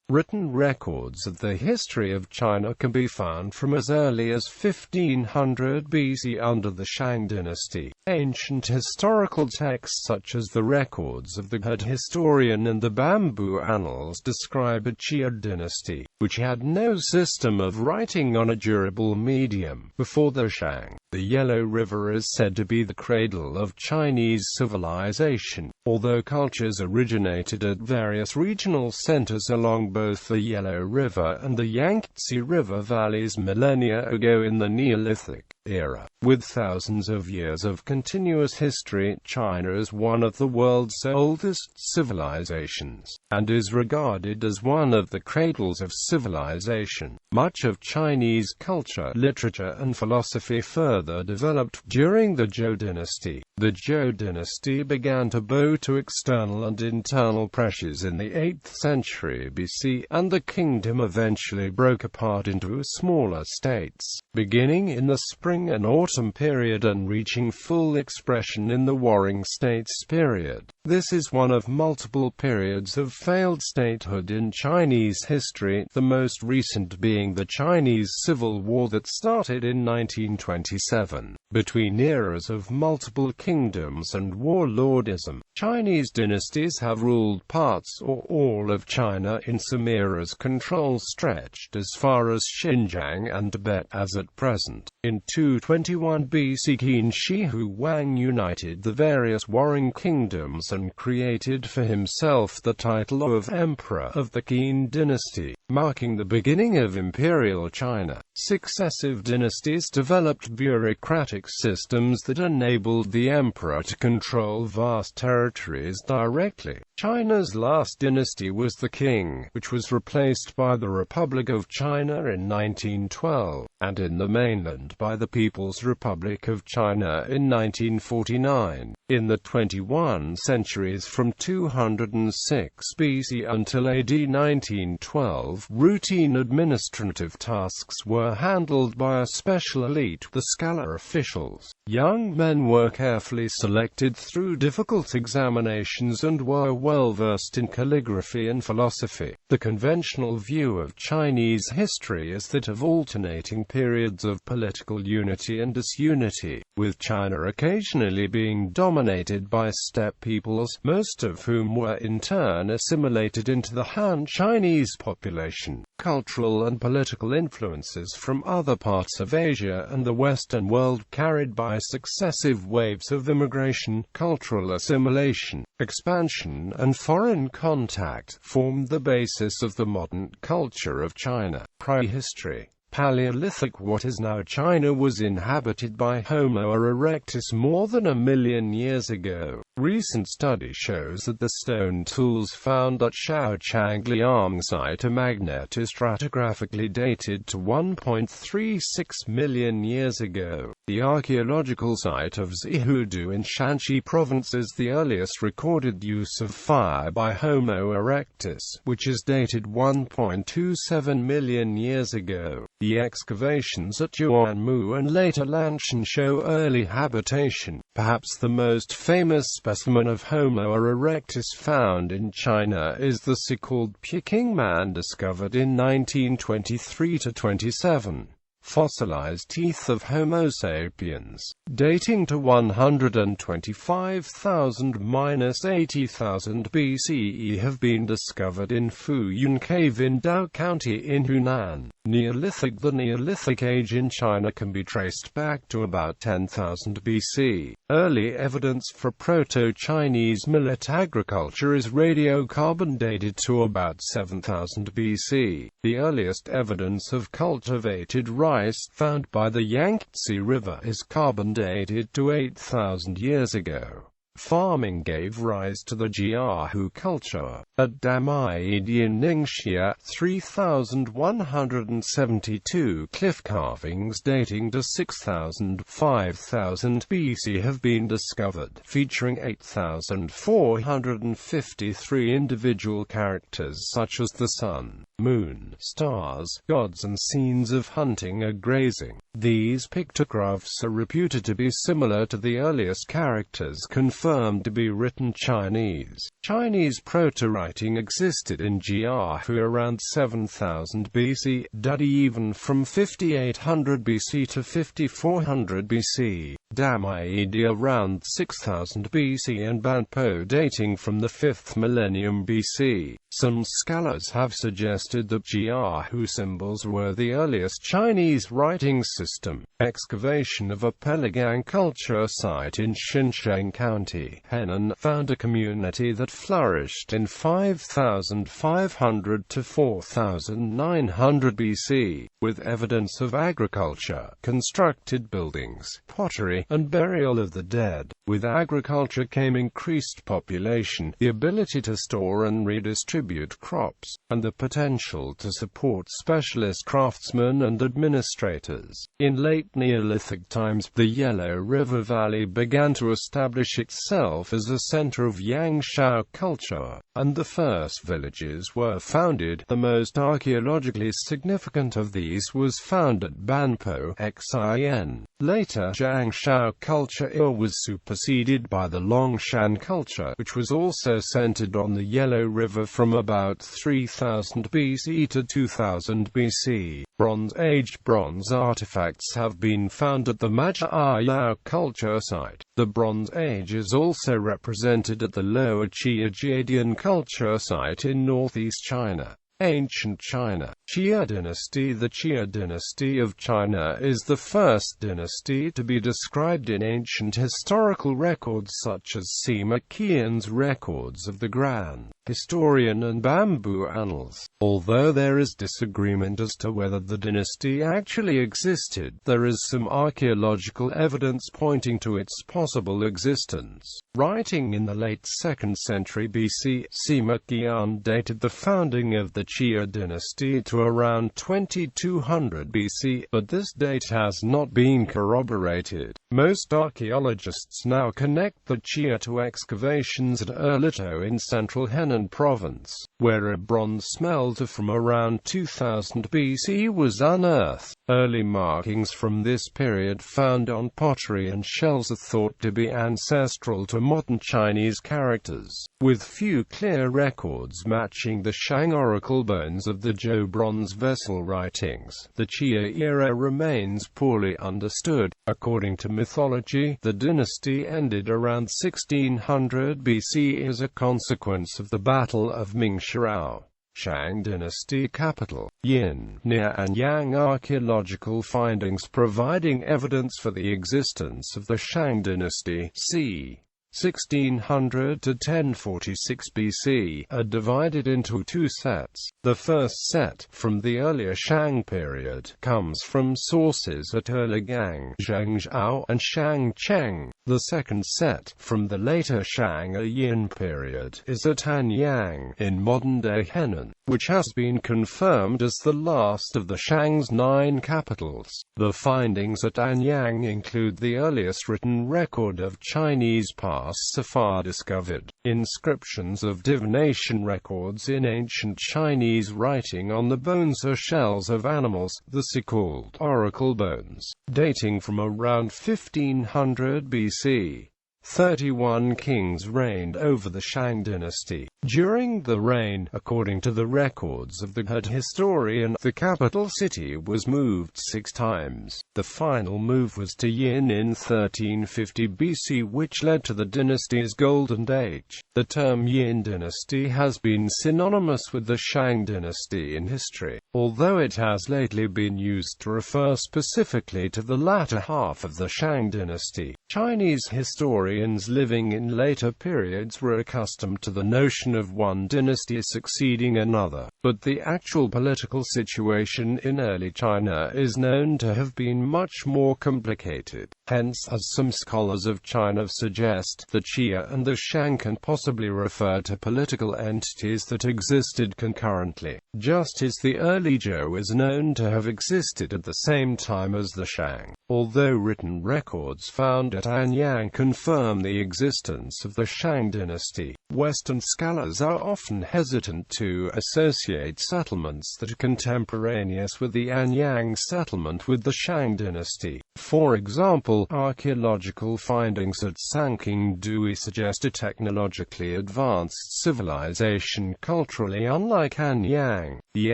Written records of the history of China can be found from as early as 1500 BC under the Shang dynasty. Ancient historical texts such as the records of the He historian and the Bamboo Annals describe a Qia dynasty, which had no system of writing on a durable medium. Before the Shang, the Yellow River is said to be the cradle of Chinese civilization, although cultures originated at various regional centers along both the Yellow River and the Yangtze River valleys millennia ago in the Neolithic era. With thousands of years of continuous history, China is one of the world's oldest civilizations, and is regarded as one of the cradles of civilization. Much of Chinese culture, literature and philosophy further developed during the Zhou dynasty. The Zhou dynasty began to bow to external and internal pressures in the 8th century BC, and the kingdom eventually broke apart into smaller states, beginning in the spring and autumn period and reaching full expression in the Warring States period. This is one of multiple periods of failed statehood in Chinese history, the most recent being the Chinese Civil War that started in 1927. Between eras of multiple kingdoms and warlordism, Chinese dynasties have ruled parts or all of China. In some eras, control stretched as far as Xinjiang and Tibet as at present. In 221 BC, Qin Shi Huang united the various warring kingdoms and created for himself the title of Emperor of the Qin dynasty, marking the beginning of imperial China. Successive dynasties developed bureaucratic systems that enabled the emperor to control vast territories directly. China's last dynasty was the Qing, which was replaced by the Republic of China in 1912, and in the mainland by the People's Republic of China in 1949. In the 21 centuries from 206 BC until AD 1912, routine administrative tasks were handled by a special elite, the scholar officials. Young men were carefully selected through difficult examinations and were well versed in calligraphy and philosophy. The conventional view of Chinese history is that of alternating periods of political unity and disunity, with China occasionally being dominated by steppe peoples, most of whom were in turn assimilated into the Han Chinese population. Cultural and political influences from other parts of Asia and the Western world, carried by successive waves of immigration, cultural assimilation, expansion and foreign contact, formed the basis of the modern culture of China. Prehistory. Paleolithic. What is now China was inhabited by Homo erectus more than 1 million years ago. Recent study shows that the stone tools found at Shaochang site are magnetostratigraphically dated to 1.36 million years ago. The archaeological site of Zihudu in Shanxi province is the earliest recorded use of fire by Homo erectus, which is dated 1.27 million years ago. The excavations at Yuanmu and later Lanshan show early habitation. Perhaps the most famous specimen of Homo erectus found in China is the so-called Peking man discovered in 1923–27. Fossilized teeth of Homo sapiens, dating to 125,000–80,000 BCE, have been discovered in Fuyun Cave in Dao County in Hunan. Neolithic. The Neolithic age in China can be traced back to about 10,000 BC. Early evidence for Proto-Chinese millet agriculture is radiocarbon dated to about 7,000 BC. The earliest evidence of cultivated rice found by the Yangtze River is carbon dated to 8,000 years ago. Farming gave rise to the Jiahu culture. At Damai in Ningxia, 3,172 cliff carvings dating to 6,000–5,000 BC have been discovered, featuring 8,453 individual characters such as the sun, moon, stars, gods and scenes of hunting or grazing. These pictographs are reputed to be similar to the earliest characters, confirmed confirmed to be written Chinese. Chinese proto-writing existed in Jiahu around 7000 BC, dating even from 5800 BC to 5400 BC, Damaidi around 6000 BC, and Banpo dating from the 5th millennium BC. Some scholars have suggested that Jiahu symbols were the earliest Chinese writing system. Excavation of a Peligang culture site in Xinsheng County, Henan, found a community that flourished in 5500 to 4900 BC, with evidence of agriculture, constructed buildings, pottery, and burial of the dead. With agriculture came increased population, the ability to store and redistribute crops, and the potential to support specialist craftsmen and administrators. In late Neolithic times, the Yellow River Valley began to establish itself as a center of Yangzhou culture, and the first villages were founded. The most archaeologically significant of these was found at Banpo, Xin. Later, Yangzhou culture was superseded by the Longshan culture, which was also centered on the Yellow River from about 3000 BC to 2000 BC. Bronze Age bronze artifacts have been found at the Majayao culture site. The Bronze Age is also represented at the Lower Qiajadian culture site in northeast China. Ancient China. Xia dynasty. The Xia dynasty of China is the first dynasty to be described in ancient historical records such as Sima Qian's records of the Grand Historian and Bamboo Annals. Although there is disagreement as to whether the dynasty actually existed, there is some archaeological evidence pointing to its possible existence. Writing in the late 2nd century BC, Sima Qian dated the founding of the Xia dynasty to around 2200 BC, but this date has not been corroborated. Most archaeologists now connect the Xia to excavations at Erlito in central Henan province, where a bronze smelter from around 2000 BC was unearthed. Early markings from this period found on pottery and shells are thought to be ancestral to modern Chinese characters, with few clear records matching the Shang oracle bones of the Zhou bronze vessel writings. The Xia era remains poorly understood. According to mythology, the dynasty ended around 1600 BC as a consequence of the Battle of Mingxiao. Shang dynasty capital, Yin, near and Yang. Archaeological findings providing evidence for the existence of the Shang dynasty, c. 1600 to 1046 BC, are divided into two sets. The first set, from the earlier Shang period, comes from sources at Erlangen, Zhengzhou, and Shangcheng. The second set, from the later Shang or Yin period, is at Anyang, in modern-day Henan, which has been confirmed as the last of the Shang's 9 capitals. The findings at Anyang include the earliest written record of Chinese past so far discovered, inscriptions of divination records in ancient Chinese writing on the bones or shells of animals, the so-called oracle bones, dating from around 1500 BC. 31 kings reigned over the Shang dynasty. During the reign, according to the records of the head historian, the capital city was moved 6 times. The final move was to Yin in 1350 BC, which led to the dynasty's golden age. The term Yin dynasty has been synonymous with the Shang dynasty in history, although it has lately been used to refer specifically to the latter half of the Shang dynasty. Chinese historians living in later periods were accustomed to the notion of one dynasty succeeding another, but the actual political situation in early China is known to have been much more complicated. Hence, as some scholars of China suggest, the Xia and the Shang can possibly refer to political entities that existed concurrently, just as the early Zhou is known to have existed at the same time as the Shang. Although written records found at Anyang confirm the existence of the Shang dynasty, Western scholars scholars are often hesitant to associate settlements that are contemporaneous with the Anyang settlement with the Shang dynasty. For example, archaeological findings at Sanqingdui suggest a technologically advanced civilization culturally unlike Anyang. The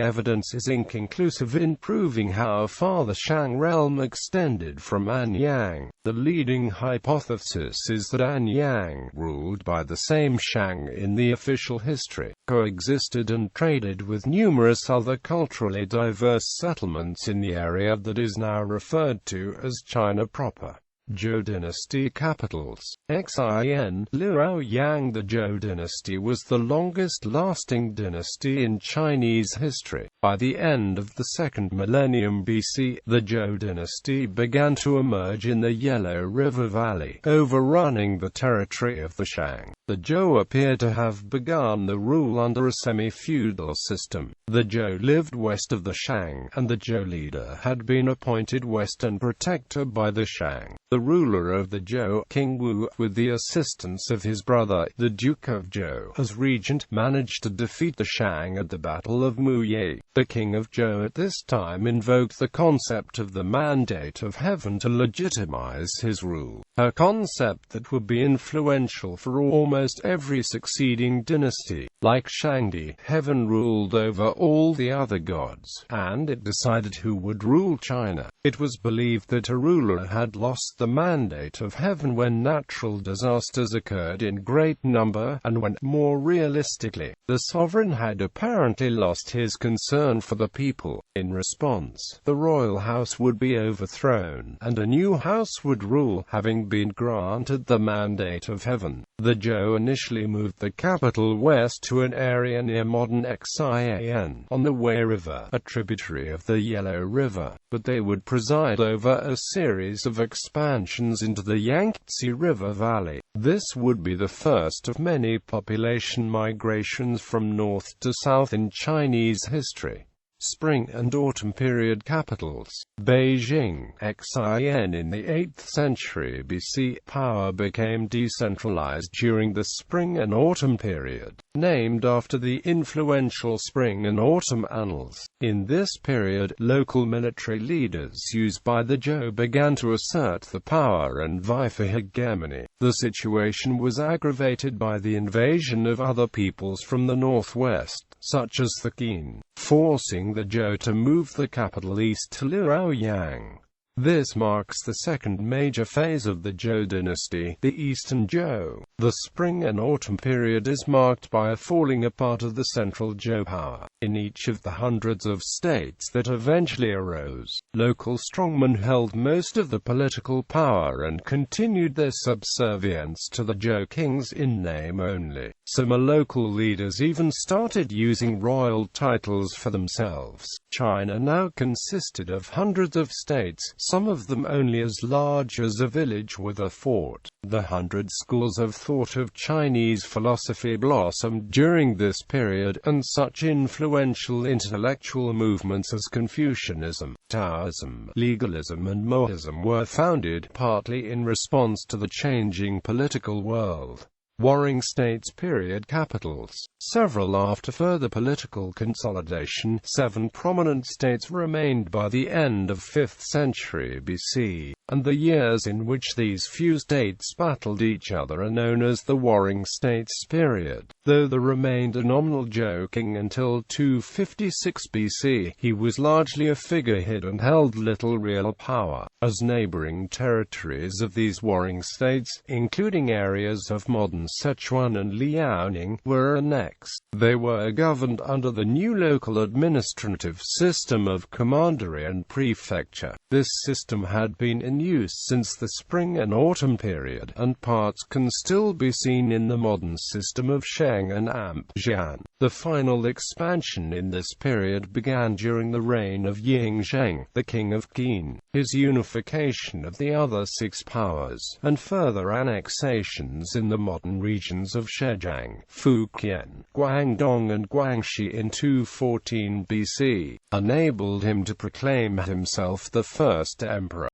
evidence is inconclusive in proving how far the Shang realm extended from Anyang. The leading hypothesis is that Anyang, ruled by the same Shang in the official history, coexisted and traded with numerous other culturally diverse settlements in the area that is now referred to as China proper. Zhou dynasty capitals. Xin Liaoyang. The Zhou dynasty was the longest-lasting dynasty in Chinese history. By the end of the second millennium BC, the Zhou dynasty began to emerge in the Yellow River Valley, overrunning the territory of the Shang. The Zhou appear to have begun the rule under a semi-feudal system. The Zhou lived west of the Shang, and the Zhou leader had been appointed western protector by the Shang. The ruler of the Zhou, King Wu, with the assistance of his brother, the Duke of Zhou, as regent, managed to defeat the Shang at the Battle of Muye. The King of Zhou at this time invoked the concept of the mandate of heaven to legitimize his rule, a concept that would be influential for almost every succeeding dynasty. Like Shangdi, heaven ruled over all the other gods, and it decided who would rule China. It was believed that a ruler had lost the mandate of heaven when natural disasters occurred in great number, and when, more realistically, the sovereign had apparently lost his concern for the people. In response, the royal house would be overthrown, and a new house would rule, having been granted the mandate of heaven. The Zhou initially moved the capital west to an area near modern Xi'an, on the Wei River, a tributary of the Yellow River, but they would preside over a series of expansions into the Yangtze River Valley. This would be the first of many population migrations from north to south in Chinese history. Spring and Autumn period capitals. Beijing, Xi'an. In the 8th century BC, power became decentralized during the Spring and Autumn period, named after the influential Spring and Autumn Annals. In this period, local military leaders used by the Zhou began to assert the power and vie for hegemony. The situation was aggravated by the invasion of other peoples from the northwest, such as the Qin, forcing the Zhou to move the capital east to Liaoyang. This marks the second major phase of the Zhou dynasty, the Eastern Zhou. The Spring and Autumn period is marked by a falling apart of the central Zhou power. In each of the hundreds of states that eventually arose, local strongmen held most of the political power and continued their subservience to the Zhou kings in name only. Some local leaders even started using royal titles for themselves. China now consisted of hundreds of states, some of them only as large as a village with a fort. The 100 schools of thought of Chinese philosophy blossomed during this period, and such influential intellectual movements as Confucianism, Taoism, legalism and Mohism were founded, partly in response to the changing political world. Warring States period capitals. Several after further political consolidation, 7 prominent states remained by the end of 5th century BC, and the years in which these few states battled each other are known as the Warring States period. Though there remained a nominal Zhou king until 256 BC, he was largely a figurehead and held little real power, as neighboring territories of these warring states, including areas of modern Sichuan and Liaoning, were annexed. They were governed under the new local administrative system of commandery and prefecture. This system had been in use since the Spring and Autumn period, and parts can still be seen in the modern system of Sheng and Amjian. The final expansion in this period began during the reign of Yingzheng, the king of Qin, his unification of the other 6 powers, and further annexations in the modern regions of Zhejiang, Fujian, Guangdong and Guangxi in 214 BC, enabled him to proclaim himself the first emperor.